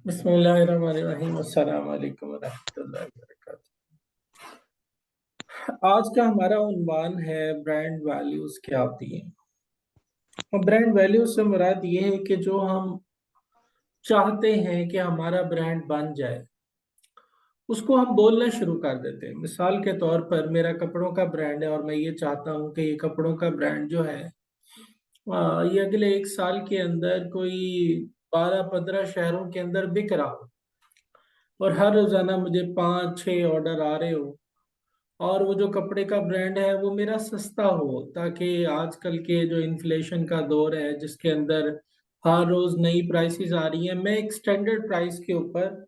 बिस्मिल्लाहिर्रहमानिर्रहीम। अस्सलाम वालेकुम वरहमतुल्लाहि वबरकातुहू। आज का हमारा उन्वान है ब्रांड वैल्यूज क्या होती हैं। और ब्रांड वैल्यूज से मुराद ये है कि जो हम चाहते हैं कि हमारा ब्रांड बन जाए, उसको हम बोलना शुरू कर देते हैं। मिसाल के तौर पर मेरा कपड़ों का ब्रांड है और मैं ये चाहता हूँ कि ये कपड़ों का ब्रांड जो है ये अगले 1 साल के अंदर कोई 12-15 शहरों के अंदर बिक रहा हो, और हर रोजाना मुझे 5-6 ऑर्डर आ रहे हो, और वो जो कपड़े का ब्रांड है वो मेरा सस्ता हो, ताकि आजकल के जो इन्फ्लेशन का दौर है जिसके अंदर हर रोज नई प्राइसेस आ रही हैं, मैं एक स्टैंडर्ड प्राइस के ऊपर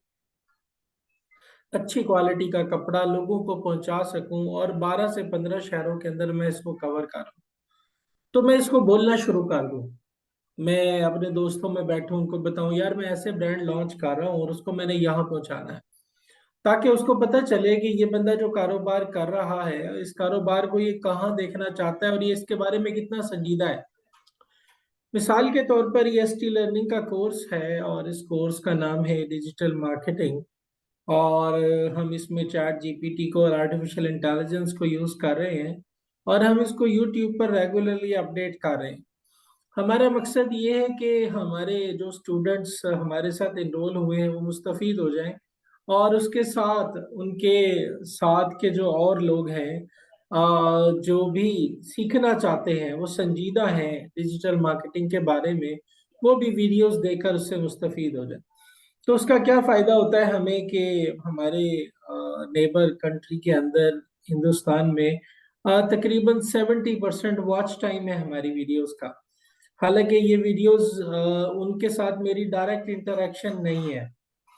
अच्छी क्वालिटी का कपड़ा लोगों को पहुंचा सकूं और 12 से 15 शहरों के अंदर मैं इसको कवर करूं। तो मैं इसको बोलना शुरू कर दूं, मैं अपने दोस्तों में बैठूं, उनको बताऊं यार मैं ऐसे ब्रांड लॉन्च कर रहा हूं और उसको मैंने यहाँ पहुंचाना है, ताकि उसको पता चले कि ये बंदा जो कारोबार कर रहा है, इस कारोबार को ये कहाँ देखना चाहता है और ये इसके बारे में कितना संजीदा है। मिसाल के तौर पर ये एसटी लर्निंग का कोर्स है और इस कोर्स का नाम है डिजिटल मार्केटिंग। और हम इसमें चैट जीपीटी को और आर्टिफिशियल इंटेलिजेंस को यूज कर रहे हैं, और हम इसको यूट्यूब पर रेगुलरली अपडेट कर रहे हैं। हमारा मकसद ये है कि हमारे जो स्टूडेंट्स हमारे साथ इनरोल हुए हैं वो मुस्तफीद हो जाएं, और उसके साथ उनके साथ के जो और लोग हैं जो भी सीखना चाहते हैं, वो संजीदा हैं डिजिटल मार्केटिंग के बारे में, वो भी वीडियोस देखकर उससे मुस्तफीद हो जाए। तो उसका क्या फायदा होता है हमें कि हमारे नेबर कंट्री के अंदर, हिंदुस्तान में तकरीबन 70% वॉच टाइम है हमारी वीडियोस का। हालांकि ये वीडियोस उनके साथ मेरी डायरेक्ट इंटरेक्शन नहीं है,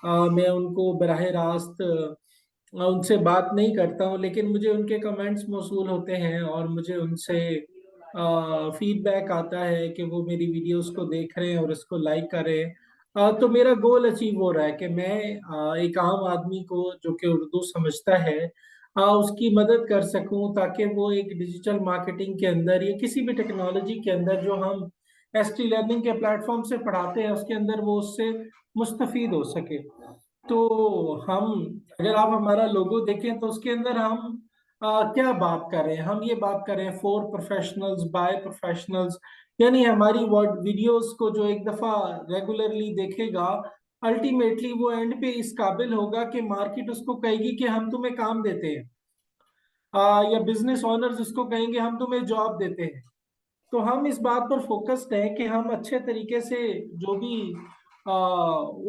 मैं उनको बराह रास्त उनसे बात नहीं करता हूँ, लेकिन मुझे उनके कमेंट्स मौसूल होते हैं और मुझे उनसे फीडबैक आता है कि वो मेरी वीडियोस को देख रहे हैं और इसको लाइक कर रहे हैं। तो मेरा गोल अचीव हो रहा है कि मैं एक आम आदमी को जो कि उर्दू समझता है उसकी मदद कर सकूं, ताकि वो एक डिजिटल मार्केटिंग के अंदर या किसी भी टेक्नोलॉजी के अंदर जो हम एसटी लर्निंग के प्लेटफॉर्म से पढ़ाते हैं उसके अंदर वो उससे मुस्तफीद हो सके। तो हम, अगर आप हमारा लोगो देखें तो उसके अंदर हम क्या बात कर रहे हैं, हम ये बात कर रहे हैं फॉर प्रोफेशनल्स बाय प्रोफेशनल्स। यानी हमारी वर्ड वीडियोस को जो एक दफा रेगुलरली देखेगा, अल्टीमेटली वो एंड पे इस काबिल होगा कि मार्केट उसको कहेगी कि हम तुम्हें काम देते हैं, या बिजनेस ओनर्स उसको कहेंगे हम तुम्हें जॉब देते हैं। तो हम इस बात पर फोकस्ड हैं कि हम अच्छे तरीके से जो भी आ,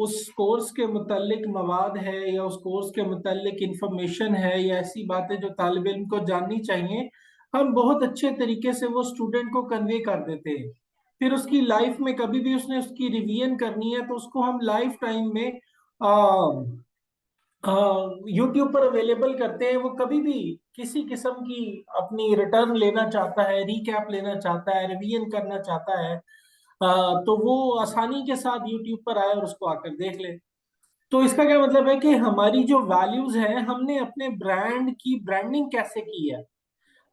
उस कोर्स के मुतालिक मवाद है या उस कोर्स के मुतालिक इंफॉर्मेशन है या ऐसी बातें जो तालिब इल्म को जाननी चाहिए, हम बहुत अच्छे तरीके से वो स्टूडेंट को कन्वे कर देते हैं। फिर उसकी लाइफ में कभी भी उसने उसकी रिवीजन करनी है तो उसको हम लाइफ टाइम में यूट्यूब पर अवेलेबल करते हैं। वो कभी भी किसी किस्म की अपनी रिटर्न लेना चाहता है, रिकैप लेना चाहता है, रिवीजन करना चाहता है, तो वो आसानी के साथ यूट्यूब पर आए और उसको आकर देख ले। तो इसका क्या मतलब है कि हमारी जो वैल्यूज हैं, हमने अपने ब्रांड की ब्रांडिंग कैसे की है,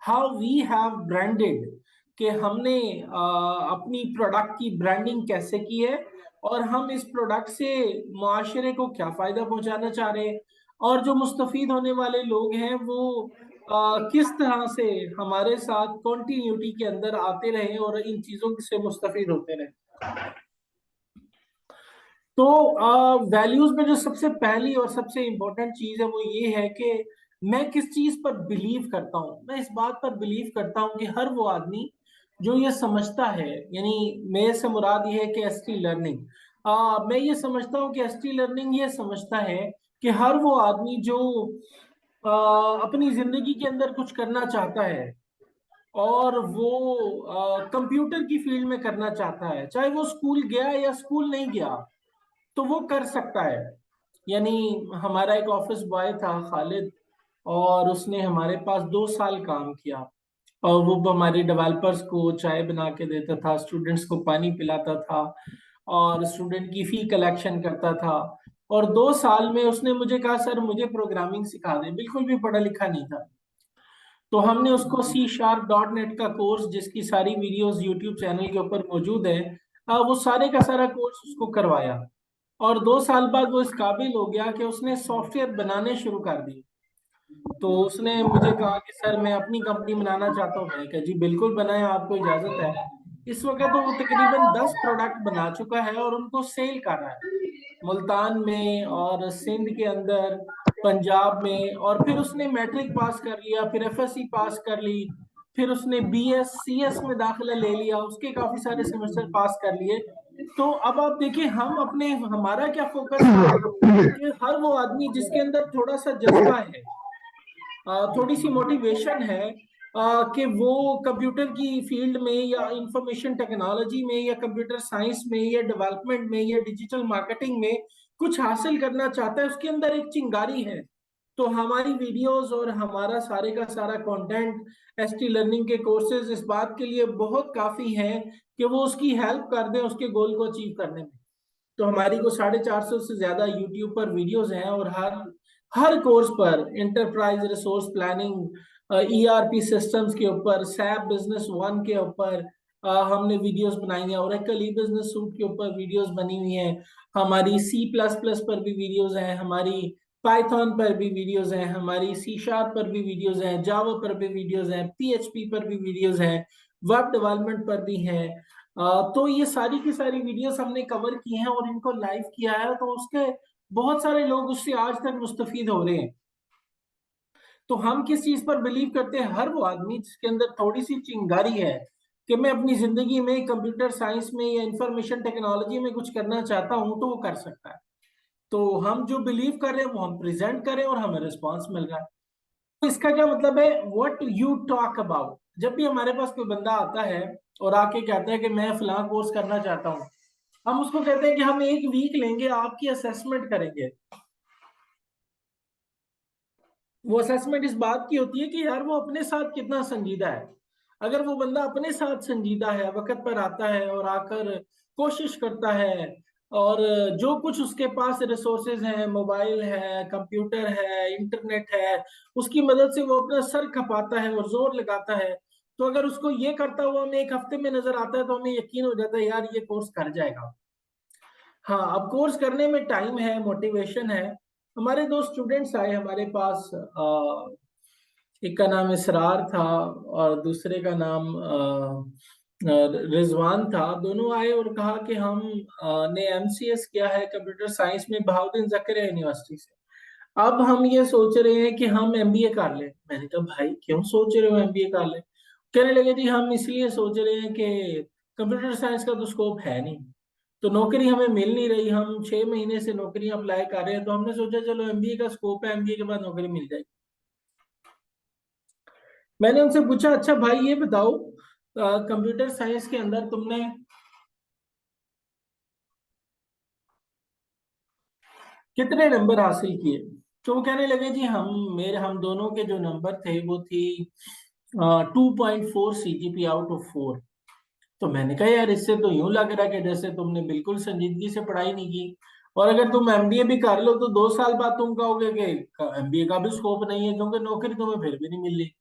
हाउ वी हैव ब्रांडेड, कि हमने अपनी प्रोडक्ट की ब्रांडिंग कैसे की है, और हम इस प्रोडक्ट से मुआशरे को क्या फायदा पहुंचाना चाह रहे हैं, और जो मुस्तफीद होने वाले लोग हैं वो किस तरह से हमारे साथ कॉन्टिन्यूटी के अंदर आते रहे और इन चीजों से मुस्तफीद होते रहे। तो वैल्यूज में जो सबसे पहली और सबसे इंपॉर्टेंट चीज है वो ये है कि मैं किस चीज पर बिलीव करता हूँ। मैं इस बात पर बिलीव करता हूँ कि हर वो आदमी जो ये समझता है, यानी मेरे से मुराद ये है कि एसटी लर्निंग, मैं ये समझता हूँ कि एसटी लर्निंग ये समझता है कि हर वो आदमी जो अपनी जिंदगी के अंदर कुछ करना चाहता है और वो कंप्यूटर की फील्ड में करना चाहता है, चाहे वो स्कूल गया या स्कूल नहीं गया, तो वो कर सकता है। यानी हमारा एक ऑफिस बॉय था खालिद, और उसने हमारे पास 2 साल काम किया, और वो हमारे डेवलपर्स को चाय बना के देता था, स्टूडेंट्स को पानी पिलाता था, और स्टूडेंट की फी कलेक्शन करता था। और 2 साल में उसने मुझे कहा सर मुझे प्रोग्रामिंग सिखा दे, बिल्कुल भी पढ़ा लिखा नहीं था। तो हमने उसको C#.NET का कोर्स, जिसकी सारी वीडियोस यूट्यूब चैनल के ऊपर मौजूद है, वो सारे का सारा कोर्स उसको करवाया। और 2 साल बाद वो इस काबिल हो गया कि उसने सॉफ्टवेयर बनाने शुरू कर दिए। तो उसने मुझे कहा कि सर मैं अपनी कंपनी बनाना चाहता हूँ। मैंने कहा जी बिल्कुल बनाएं, आपको इजाजत है। इस वक्त तो वो तकरीबन 10 प्रोडक्ट बना चुका है और उनको सेल कर रहा है मुल्तान में और सिंध के अंदर, पंजाब में। और फिर उसने मैट्रिक पास कर लिया, फिर एफएससी पास कर ली, फिर उसने बीएस सीएस में दाखिला ले लिया, उसके काफी सारे सेमेस्टर पास कर लिए। तो अब आप देखिए हम अपने, हमारा क्या फोकस था कि हर वो आदमी जिसके अंदर थोड़ा सा जज्बा है, थोड़ी सी मोटिवेशन है, कि वो कंप्यूटर की फील्ड में या इंफॉर्मेशन टेक्नोलॉजी में या कंप्यूटर साइंस में या डेवलपमेंट में या डिजिटल मार्केटिंग में कुछ हासिल करना चाहता है, उसके अंदर एक चिंगारी है। तो हमारी वीडियोस और हमारा सारे का सारा कंटेंट, एसटी लर्निंग के कोर्सेज इस बात के लिए बहुत काफी हैं कि वो उसकी हेल्प कर दें उसके गोल को अचीव करने में। तो हमारी को 450 से ज्यादा यूट्यूब पर वीडियोस हैं और हर हर कोर्स पर enterprise resource planning, ERP systems के ऊपर, सैप बिजनेस वन के ऊपर हमने वीडियोस बनाई हैं, ओरेकल ई बिजनेस सूट के ऊपर वीडियोस बनी हुई हैं, हमारी सी प्लस प्लस पर भी वीडियोस हैं, हमारी पाइथन पर भी वीडियोस हैं, हमारी सी शार्प पर भी वीडियोस हैं, जावा पर भी वीडियोस हैं, पीएचपी पर भी वीडियोस हैं, वेब डेवलपमेंट पर भी हैं। तो ये सारी की सारी वीडियोस हमने कवर की हैं और इनको लाइव किया है, तो उसके बहुत सारे लोग उससे आज तक मुस्तफीद हो रहे हैं। तो हम किस चीज पर बिलीव करते हैं? हर वो आदमी जिसके अंदर थोड़ी सी चिंगारी है कि मैं अपनी जिंदगी में कंप्यूटर साइंस में या इंफॉर्मेशन टेक्नोलॉजी में कुछ करना चाहता हूं, तो वो कर सकता है। तो हम जो बिलीव कर रहे हैं वो हम प्रेजेंट करें और हमें रिस्पॉन्स मिल रहा है। तो इसका क्या मतलब है? What you talk about. जब भी हमारे पास कोई बंदा आता है और आके कहता है कि मैं फलां कोर्स करना चाहता हूँ, हम उसको कहते हैं कि हम 1 वीक लेंगे, आपकी असेसमेंट करेंगे। वो असेसमेंट इस बात की होती है कि यार वो अपने साथ कितना संजीदा है। अगर वो बंदा अपने साथ संजीदा है, वक्त पर आता है और आकर कोशिश करता है, और जो कुछ उसके पास रिसोर्सेज हैं, मोबाइल है, कंप्यूटर है, इंटरनेट है, उसकी मदद से वो अपना सर खपाता है और जोर लगाता है, तो अगर उसको ये करता हुआ हमें 1 हफ्ते में नजर आता है तो हमें यकीन हो जाता है यार ये कोर्स कर जाएगा। हाँ, अब कोर्स करने में टाइम है, मोटिवेशन है। हमारे 2 स्टूडेंट्स आए हमारे पास, एक का नाम इसरार था और दूसरे का नाम रिजवान था। दोनों आए और कहा कि हम ने एमसीएस किया है कंप्यूटर साइंस में बहाउद्दीन जकरिया यूनिवर्सिटी से। अब हम ये सोच रहे हैं कि हम एमबीए कर लें। मैंने कहा भाई क्यों सोच रहे हो एमबीए कर लें? कहने लगे जी हम इसलिए सोच रहे हैं कि कंप्यूटर साइंस का तो स्कोप है नहीं, तो नौकरी हमें मिल नहीं रही, हम 6 महीने से नौकरी अप्लाई कर रहे हैं, तो हमने सोचा चलो एमबीए का स्कोप है, एमबीए के बाद नौकरी मिल जाएगी। मैंने उनसे पूछा अच्छा भाई ये बताओ, कंप्यूटर साइंस के अंदर तुमने कितने नंबर हासिल किए? तो वो कहने लगे जी हम दोनों के जो नंबर थे वो थी 2.4 CGP आउट ऑफ 4। तो मैंने कहा यार इससे तो यूं लग रहा है कि जैसे तुमने बिल्कुल संजीदगी से पढ़ाई नहीं की, और अगर तुम एमबीए भी कर लो तो 2 साल बाद तुम कहोगे कि एमबीए का भी स्कोप नहीं है क्योंकि नौकरी तुम्हें फिर भी नहीं मिल रही।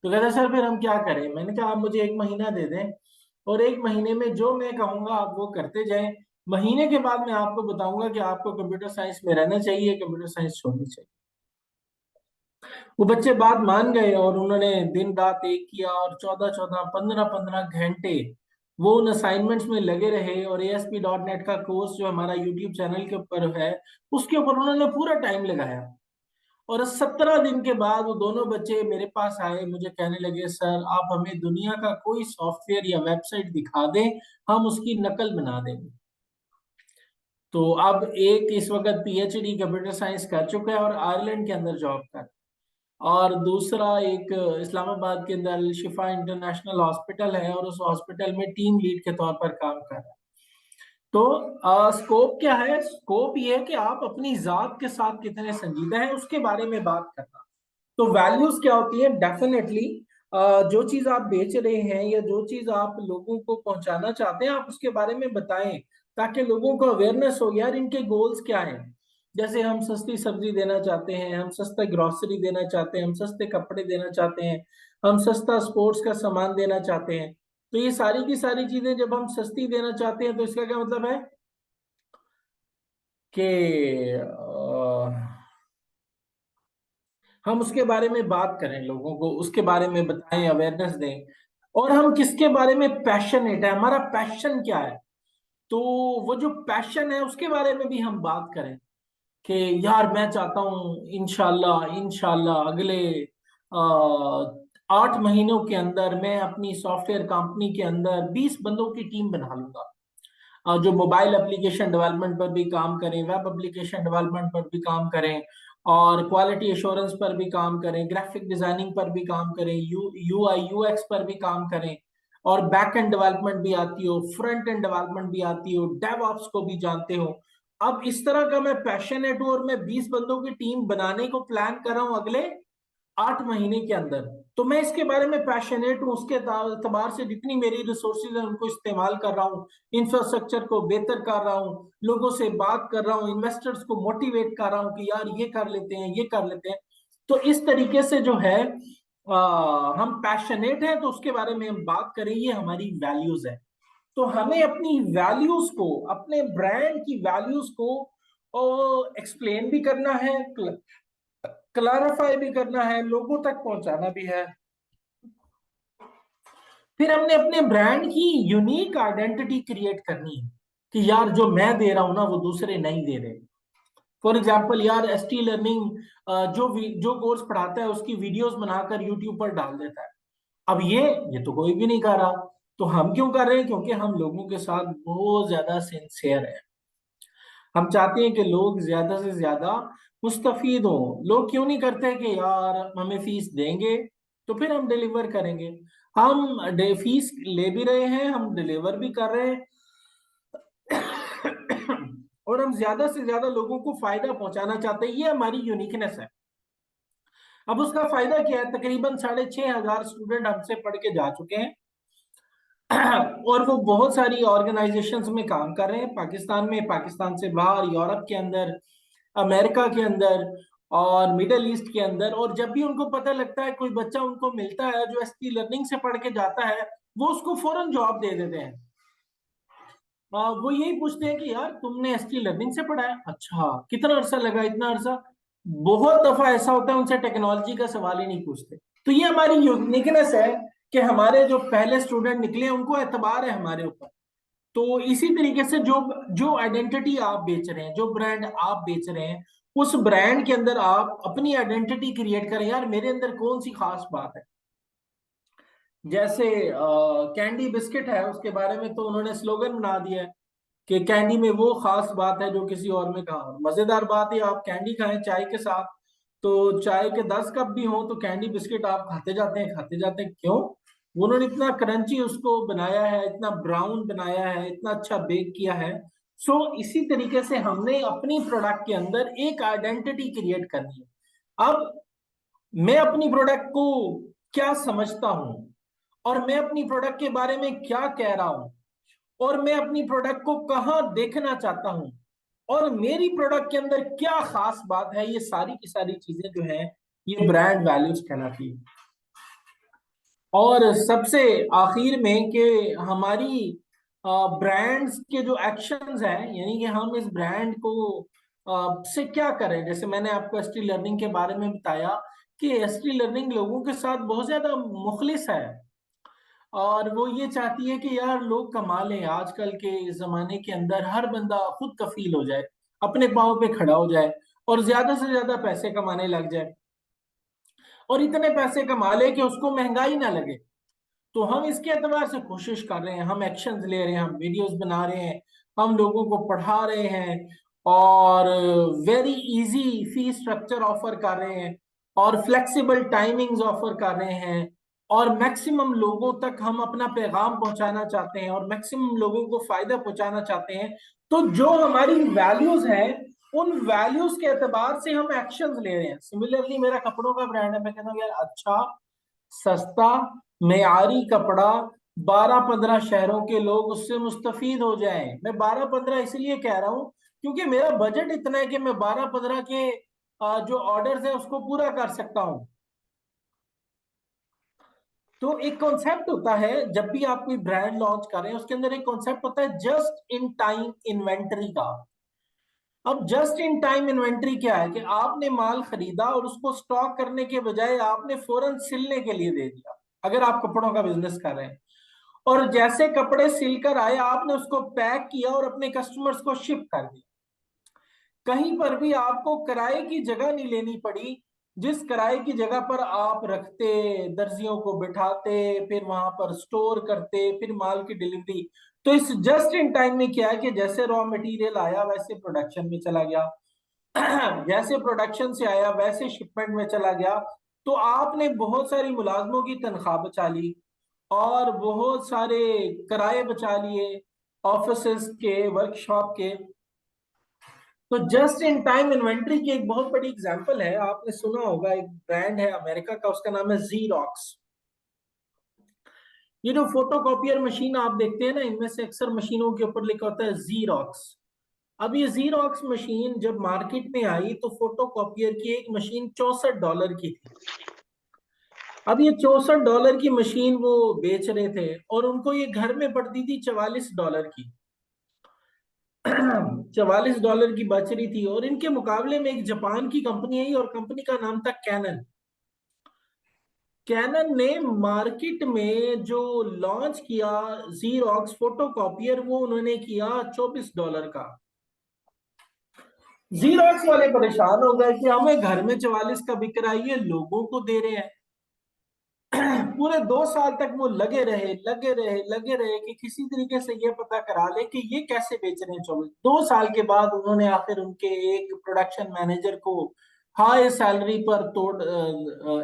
तो कहता सर फिर हम क्या करें? मैंने कहा आप मुझे 1 महीना दे दें और 1 महीने में जो मैं कहूंगा आप वो करते जाएं। महीने के बाद मैं आपको बताऊंगा कि आपको कंप्यूटर साइंस में रहना चाहिए, कंप्यूटर साइंस छोड़नी चाहिए। वो बच्चे बात मान गए और उन्होंने दिन रात एक किया और 14-14, 15-15 घंटे वो उन असाइनमेंट्स में लगे रहे। और ASP.NET का कोर्स जो हमारा यूट्यूब चैनल के ऊपर है उसके ऊपर उन्होंने पूरा टाइम लगाया। और 17 दिन के बाद वो दोनों बच्चे मेरे पास आए, मुझे कहने लगे सर आप हमें दुनिया का कोई सॉफ्टवेयर या वेबसाइट दिखा दें, हम उसकी नकल बना देंगे। तो अब एक इस वक्त पीएचडी कंप्यूटर साइंस कर चुका है और आयरलैंड के अंदर जॉब कर, और दूसरा एक इस्लामाबाद के अंदर अल शिफा इंटरनेशनल हॉस्पिटल है और उस हॉस्पिटल में टीम लीड के तौर पर काम कर रहा है। तो स्कोप क्या है? स्कोप ये है कि आप अपनी जात के साथ कितने संजीदा हैं उसके बारे में बात करना। तो वैल्यूज क्या होती है? डेफिनेटली जो चीज आप बेच रहे हैं या जो चीज आप लोगों को पहुंचाना चाहते हैं आप उसके बारे में बताएं, ताकि लोगों को अवेयरनेस हो यार इनके गोल्स क्या हैं। जैसे हम सस्ती सब्जी देना चाहते हैं, हम सस्ता ग्रोसरी देना चाहते हैं, हम सस्ते कपड़े देना चाहते हैं, हम सस्ता स्पोर्ट्स का सामान देना चाहते हैं। तो ये सारी की सारी चीजें जब हम सस्ती देना चाहते हैं तो इसका क्या मतलब है? कि हम उसके बारे में बात करें, लोगों को उसके बारे में बताएं, अवेयरनेस दें। और हम किसके बारे में पैशनेट है, हमारा पैशन क्या है, तो वो जो पैशन है उसके बारे में भी हम बात करें कि यार मैं चाहता हूँ इंशाल्लाह इंशाल्लाह अगले 8 महीनों के अंदर मैं अपनी सॉफ्टवेयर कंपनी के अंदर 20 बंदों की टीम बना लूंगा, जो मोबाइल एप्लीकेशन डेवलपमेंट पर भी काम करें, वेब एप्लीकेशन डेवलपमेंट पर भी काम करें, और क्वालिटी एश्योरेंस पर भी काम करें, ग्राफिक डिजाइनिंग पर भी काम करें, यू आई यू एक्स पर भी काम करें, और बैक एंड डेवलपमेंट भी आती हो, फ्रंट एंड डेवलपमेंट भी आती हो, डेव ऑप्स को भी जानते हो। अब इस तरह का मैं पैशनेट हूं और मैं 20 बंदों की टीम बनाने को प्लान कर रहा हूं अगले 8 महीने के अंदर। तो मैं इसके बारे में पैशनेट हूँ, उसके एतबार से जितनी मेरी रिसोर्सेज है उनको इस्तेमाल कर रहा हूँ, इंफ्रास्ट्रक्चर को बेहतर कर रहा हूँ, लोगों से बात कर रहा हूँ, इन्वेस्टर्स को मोटिवेट कर रहा हूँ कि यार ये कर लेते हैं, ये कर लेते हैं। तो इस तरीके से जो है हम पैशनेट हैं, तो उसके बारे में हम बात करें, ये हमारी वैल्यूज है। तो हमें अपनी वैल्यूज को, अपने ब्रांड की वैल्यूज को एक्सप्लेन भी करना है, क्लारिफाई भी करना है, लोगों तक पहुंचाना भी है। फिर हमने अपने ब्रांड की यूनिक आइडेंटिटी क्रिएट करनी है कि यार जो मैं दे रहा हूं ना वो दूसरे नहीं दे रहे। फॉर एग्जाम्पल यार एसटी लर्निंग जो कोर्स पढ़ाता है उसकी वीडियोस बनाकर यूट्यूब पर डाल देता है। अब ये तो कोई भी नहीं कर रहा। तो हम क्यों कर रहे हैं? क्योंकि हम लोगों के साथ बहुत ज्यादा सिंसियर है। हम चाहते हैं कि लोग ज्यादा से ज्यादा मुस्तफीद हो। लोग क्यों नहीं करते कि यार हमें फीस देंगे तो फिर हम डिलीवर करेंगे। हम फीस ले भी रहे हैं, हम डिलीवर भी कर रहे हैं और हम ज्यादा से ज्यादा लोगों को फायदा पहुंचाना चाहते हैं। ये हमारी यूनिकनेस है। अब उसका फायदा क्या है? तकरीबन 6,500 स्टूडेंट हमसे पढ़ के जा चुके हैं और वो बहुत सारी ऑर्गेनाइजेशंस में काम कर रहे हैं, पाकिस्तान में, पाकिस्तान से बाहर, यूरोप के अंदर, अमेरिका के अंदर और मिडल ईस्ट के अंदर। और जब भी उनको पता लगता है कोई बच्चा उनको मिलता है जो एसटी लर्निंग से पढ़ के जाता है, वो उसको फौरन जॉब दे देते हैं। वो यही पूछते हैं कि यार तुमने एसटी लर्निंग से पढ़ा है? अच्छा, कितना अरसा लगा? इतना अरसा। बहुत दफा ऐसा होता है उनसे टेक्नोलॉजी का सवाल ही नहीं पूछते। तो ये हमारी यूनिकनेस है कि हमारे जो पहले स्टूडेंट निकले उनको एतबार है हमारे ऊपर। तो इसी तरीके से जो जो आइडेंटिटी आप बेच रहे हैं, जो ब्रांड आप बेच रहे हैं, उस ब्रांड के अंदर आप अपनी आइडेंटिटी क्रिएट करें। यार मेरे अंदर कौन सी खास बात है? जैसे कैंडी बिस्किट है, उसके बारे में तो उन्होंने स्लोगन बना दिया है कि कैंडी में वो खास बात है जो किसी और में कहा हो। मजेदार बात है, आप कैंडी खाएं चाय के साथ, तो चाय के 10 कप भी हो तो कैंडी बिस्किट आप खाते जाते हैं, खाते जाते हैं। क्यों? उन्होंने इतना क्रंची उसको बनाया है, इतना ब्राउन बनाया है, इतना अच्छा बेक किया है। सो इसी तरीके से हमने अपनी प्रोडक्ट के अंदर एक आइडेंटिटी क्रिएट करनी है। अब मैं अपनी प्रोडक्ट को क्या समझता हूं, और मैं अपनी प्रोडक्ट के बारे में क्या कह रहा हूं, और मैं अपनी प्रोडक्ट को कहां देखना चाहता हूं, और मेरी प्रोडक्ट के अंदर क्या खास बात है, ये सारी की सारी चीजें जो है ये ब्रांड वैल्यूज कहलाती है। और सबसे आखिर में कि हमारी ब्रांड्स के जो एक्शंस हैं, यानी कि हम इस ब्रांड को से क्या करें। जैसे मैंने आपको एसटी लर्निंग के बारे में बताया कि एसटी लर्निंग लोगों के साथ बहुत ज्यादा मुखलिस है, और वो ये चाहती है कि यार लोग कमा लें। आजकल के जमाने के अंदर हर बंदा खुद कफील हो जाए, अपने पाँव पे खड़ा हो जाए और ज्यादा से ज्यादा पैसे कमाने लग जाए, और इतने पैसे कमा ले कि उसको महंगाई ना लगे। तो हम इसके एतबार से कोशिश कर रहे हैं, हम एक्शंस ले रहे हैं, हम वीडियोस बना रहे हैं, हम लोगों को पढ़ा रहे हैं, और very easy fee structure offer कर रहे हैं, और फ्लेक्सिबल टाइमिंग्स ऑफर कर रहे हैं, और मैक्सिमम लोगों तक हम अपना पैगाम पहुंचाना चाहते हैं, और मैक्सिमम लोगों को फायदा पहुंचाना चाहते हैं। तो जो हमारी वैल्यूज हैं, उन वैल्यूज के एतबार से हम एक्शंस ले रहे हैं। सिमिलरली मेरा कपड़ों का ब्रांड है, मैं कहता हूँ यार अच्छा, सस्ता, मेयारी कपड़ा, 12-15 शहरों के लोग उससे मुस्तफीद हो जाएं। मैं 12-15 इसलिए कह रहा हूं क्योंकि मेरा बजट इतना है कि मैं 12-15 के जो ऑर्डर्स है उसको पूरा कर सकता हूं। तो एक कॉन्सेप्ट होता है जब भी आप कोई ब्रांड लॉन्च कर रहे हैं, उसके अंदर एक कॉन्सेप्ट होता है जस्ट इन टाइम इन्वेंटरी का। अब जस्ट इन टाइम इन्वेंट्री क्या है कि आपने माल खरीदा और उसको स्टॉक करने के बजाय आपने फौरन सिलने के लिए दे दिया, अगर आप कपड़ों का बिजनेस कर रहे हैं। और जैसे कपड़े सिलकर आए आपने उसको पैक किया और अपने कस्टमर्स को शिप कर दिया। कहीं पर भी आपको किराए की जगह नहीं लेनी पड़ी। जिस किराए की जगह पर आप रखते, दर्जियों को बिठाते, फिर वहां पर स्टोर करते, फिर माल की डिलीवरी। तो इस जस्ट इन टाइम में क्या है कि जैसे रॉ मटेरियल आया वैसे प्रोडक्शन में चला गया, जैसे प्रोडक्शन से आया वैसे शिपमेंट में चला गया। तो आपने बहुत सारी मुलाजमों की तनख्वाह बचा ली और बहुत सारे किराए बचा लिए ऑफिस के, वर्कशॉप के। तो जस्ट इन टाइम इन्वेंट्री की एक बहुत बड़ी एग्जांपल है, आपने सुना होगा, एक ब्रांड है अमेरिका का, उसका नाम है जीरोक्स। ये जो फोटो कॉपियर मशीन आप देखते हैं ना, इनमें से अक्सर मशीनों के ऊपर लिखा होता है जीरोक्स। अब ये जीरोक्स मशीन जब मार्केट में आई तो फोटो कॉपियर की एक मशीन $64 की थी। अब ये $64 की मशीन वो बेच रहे थे और उनको ये घर में पड़ती थी $44 की। $44 की बच रही थी और इनके मुकाबले में एक जापान की कंपनी आई और कंपनी का नाम था कैनन। कैनन ने मार्केट में जो लॉन्च किया जीरोक्स फोटो कॉपियर, वो उन्होंने किया $24 का। जीरोक्स वाले परेशान हो गए कि हमें घर में 44 का बिक रहा है, ये लोगों को दे रहे हैं। पूरे 2 साल तक वो लगे रहे कि किसी तरीके से ये पता करा ले कि ये कैसे बेच रहे हैं 24। 2 साल के बाद उन्होंने आखिर उनके एक प्रोडक्शन मैनेजर को हाई सैलरी पर तोड़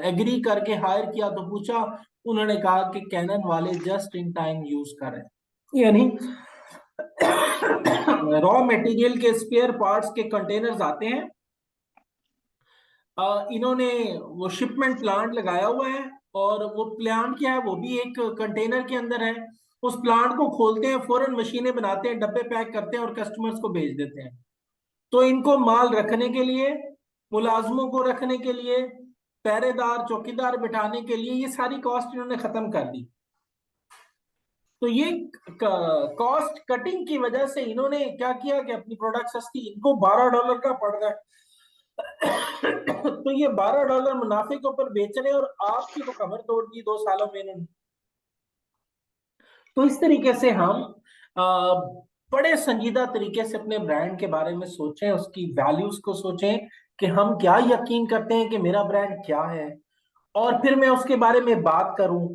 एग्री करके हायर किया, तो पूछा, उन्होंने कहा कि कैनन वाले जस्ट इन टाइम यूज कर रहे हैं, यानी रॉ मटेरियल के स्पेयर पार्ट्स के कंटेनर्स आते हैं, इन्होंने वो शिपमेंट प्लांट लगाया हुआ है और वो प्लांट क्या है, वो भी एक कंटेनर के अंदर है। उस प्लांट को खोलते हैं, फौरन मशीनें बनाते हैं, डब्बे पैक करते हैं और कस्टमर्स को भेज देते हैं। तो इनको माल रखने के लिए, मुलाजमों को रखने के लिए, पहरेदार चौकीदार बिठाने के लिए, ये सारी कॉस्ट इन्होंने खत्म कर दी। तो ये कॉस्ट कटिंग की वजह से इन्होंने क्या किया कि अपनी प्रोडक्ट सस्ती, इनको $12 का पड़ रहा है। तो ये $12 मुनाफे के ऊपर बेच रहे हैं और आपकी तो कमर तोड़ दी 2 सालों में इन्होंने। तो इस तरीके से हम बड़े संजीदा तरीके से अपने ब्रांड के बारे में सोचें, उसकी वैल्यूज को सोचें कि हम क्या यकीन करते हैं कि मेरा ब्रांड क्या है, और फिर मैं उसके बारे में बात करूं।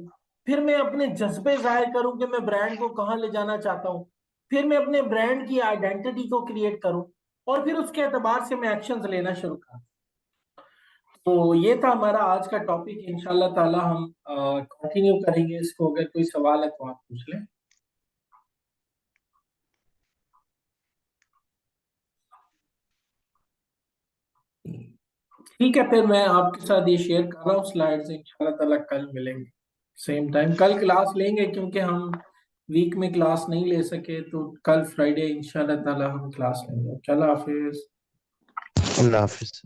फिर मैं अपने जज्बे जाहिर करूं कि मैं ब्रांड को कहां ले जाना चाहता हूं। फिर मैं अपने ब्रांड की आइडेंटिटी को क्रिएट करूं और फिर उसके एतबार से मैं एक्शंस लेना शुरू करूं। तो ये था हमारा आज का टॉपिक। इंशाल्लाह ताला हम कंटिन्यू करेंगे इसको। अगर कोई सवाल है तो आप पूछ लें। ठीक है, फिर मैं आपके साथ ये शेयर कर रहा हूँ स्लाइड्स। इंशाल्लाह ताला कल मिलेंगे सेम टाइम। कल क्लास लेंगे क्योंकि हम वीक में क्लास नहीं ले सके, तो कल फ्राइडे इंशाल्लाह ताला हम क्लास लेंगे। चलो हाफिज। अल्लाह हाफिज।